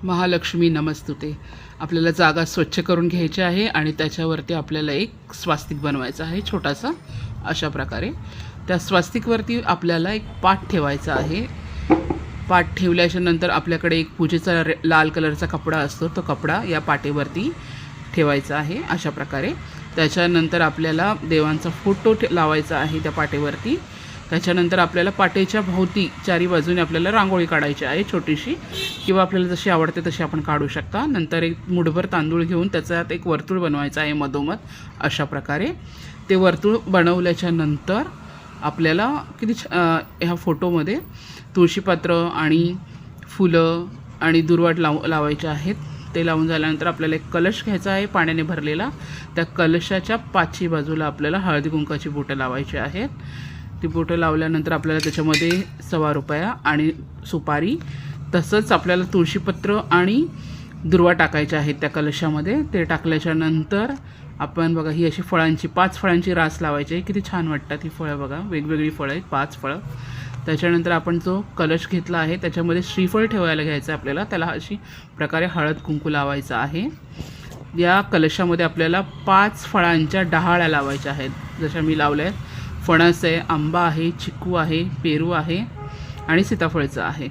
महालक्ष्मी नमस्तुते. आपल्याला जागा स्वच्छ करून घ्यायची आहे आणि त्याच्यावरती आपल्याला एक स्वास्तिक बनवायचा आहे छोटासा. अशा प्रकारे त्या स्वास्तिकवरती आपल्याला एक पाट ठेवायचा आहे. पाट ठेवल्याच्या नंतर आपल्याकडे एक पूजेचा लाल कलरचा कपडा असतो, तो कपडा या पाटेवरती ठेवायचा आहे अशा प्रकारे. त्याच्यानंतर आपल्याला देवांचा फोटो लावायचा आहे त्या पाटेवरती. त्याच्यानंतर आपल्याला पाटेच्या भोवती चारी बाजूने आपल्याला रांगोळी काढायची आहे छोटीशी, किंवा आपल्याला जशी आवडते तशी आपण काढू शकता. नंतर एक मुठभर तांदूळ घेऊन त्याच्यात एक वर्तुळ बनवायचं आहे मधोमध अशा प्रकारे. ते वर्तुळ बनवल्याच्या नंतर आपल्याला ह्या फोटोमध्ये तुळशीपत्र आणि फुलं आणि दुर्वाट लावायचे आहेत. ते लावून झाल्यानंतर आपल्याला एक कलश घ्यायचा आहे पाण्याने भरलेला. त्या कलशाच्या पाचही बाजूला आपल्याला हळदी कुंकाची बोटं लावायची आहेत. ती बोटं लावल्यानंतर आपल्याला त्याच्यामध्ये ₹1.25 आणि सुपारी, तसंच आपल्याला तुळशीपत्र आणि दुर्वा टाकायचे आहेत त्या कलशामध्ये. ते टाकल्याच्या नंतर आपण बघा ही अशी 5 फळांची रास लावायची आहे. किती छान वाटतात ही फळं बघा, वेगवेगळी फळं आहेत, 5 फळं. त्याच्यानंतर आपण जो कलश घेतला आहे त्याच्यामध्ये श्रीफळ ठेवायला घ्यायचं आहे आपल्याला. त्याला अशी प्रकारे हळद कुंकू लावायचं आहे. या कलशामध्ये आपल्याला 5 फळांच्या डहाळ्या लावायच्या आहेत, जशा मी लावल्या आहेत. फणस आहे, आंबा आहे, चिकू आहे, पेरू आहे आणि सीताफळचं आहे.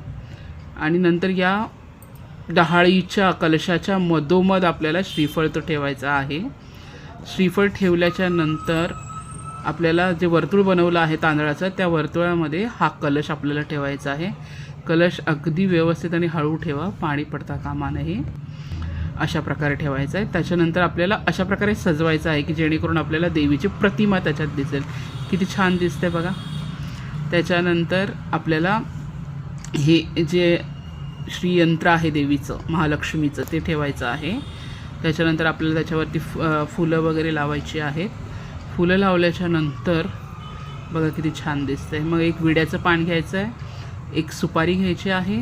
आणि नंतर या डहाळीच्या कलशाच्या मधोमध आपल्याला श्रीफळ तो ठेवायचा आहे. श्रीफळ ठेवल्याच्या नंतर आपल्याला जे वर्तुळ बनवलं आहे तांदळाचं, त्या वर्तुळामध्ये हा कलश आपल्याला ठेवायचा आहे. कलश अगदी व्यवस्थित आणि हळू ठेवा, पाणी पडता कामा नये, अशा प्रकारे ठेवायचं आहे. त्याच्यानंतर आपल्याला अशा प्रकारे सजवायचं आहे की जेणेकरून आपल्याला देवीची प्रतिमा त्याच्यात दिसेल. किती छान दिसते बघा. त्याच्यानंतर आपल्याला हे जे श्रीयंत्र आहे देवीचं महालक्ष्मीचं ते ठेवायचं आहे. त्याच्यानंतर आपल्याला त्याच्यावरती फुलं वगैरे लावायची आहेत. फुलं लावल्याच्या नंतर बघा किती छान दिसतंय. मग एक विड्याचं पान घ्यायचं आहे, एक सुपारी घ्यायची आहे.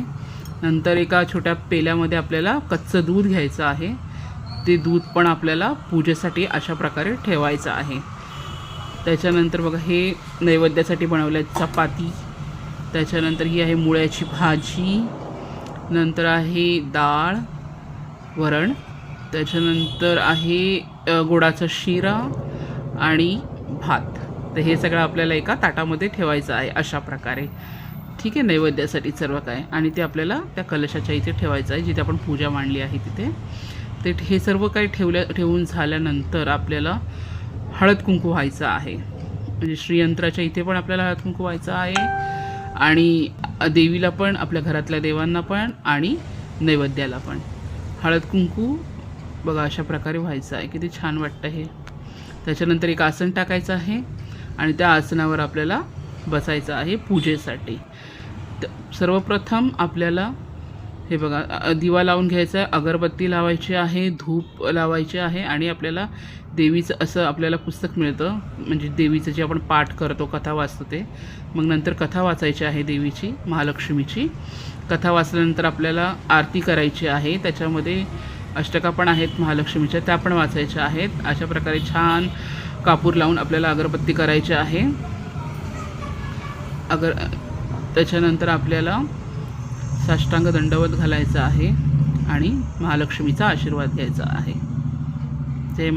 नंतर एका छोट्या पेल्यामध्ये आपल्याला कच्चं दूध घ्यायचं आहे. ते दूध पण आपल्याला पूजेसाठी अशा प्रकारे ठेवायचं आहे. त्याच्यानंतर बघा हे नैवेद्यासाठी बनवल्या चपाती. त्याच्यानंतर ही आहे मुळ्याची भाजी. नंतर आहे डाळ, वरण. त्याच्यानंतर आहे गोडाचा शिरा आणि भात. तर हे सगळं आपल्याला एका ताटामध्ये ठेवायचं आहे अशा प्रकारे. ठीक आहे, नैवेद्यासाठी सर्व काय. आणि ते आपल्याला त्या कलशाच्या इथे ठेवायचं आहे जिथे आपण पूजा मांडली आहे तिथे. ते हे सर्व काही ठेवून झाल्यानंतर आपल्याला हळद कुंकू व्हायचं आहे. म्हणजे श्रीयंत्राच्या इथे पण आपल्याला हळद कुंकू व्हायचं आहे आणि देवीला पण, आपल्या घरातल्या देवांना पण आणि नैवेद्याला पण हळद कुंकू बघा अशा प्रकारे व्हायचं आहे. किती छान वाटतं हे. त्याच्यानंतर एक आसन टाकायचं आहे आणि त्या आसनावर आपल्याला बसायचं आहे पूजेसाठी. सर्वप्रथम आपल्याला हे बघा दिवा लावून घ्यायचा आहे, अगरबत्ती लावायची आहे, धूप लावायचे आहे आणि आपल्याला देवीचं असं आपल्याला पुस्तक मिळतं, म्हणजे देवीचं जे आपण पाठ करतो, कथा वाचतो ते. मग नंतर कथा वाचायची आहे देवीची, महालक्ष्मीची. कथा वाचल्यानंतर आपल्याला आरती करायची आहे. त्याच्यामध्ये अष्टका पण आहेत महालक्ष्मीच्या, त्या पण वाचायच्या आहेत. अशा प्रकारे छान कापूर लावून आपल्याला अगरबत्ती करायची आहे. त्याच्यानंतर आपल्याला साष्टांग दंडवत घालायचा आहे आणि महालक्ष्मीचा आशीर्वाद घ्यायचा आहे. जय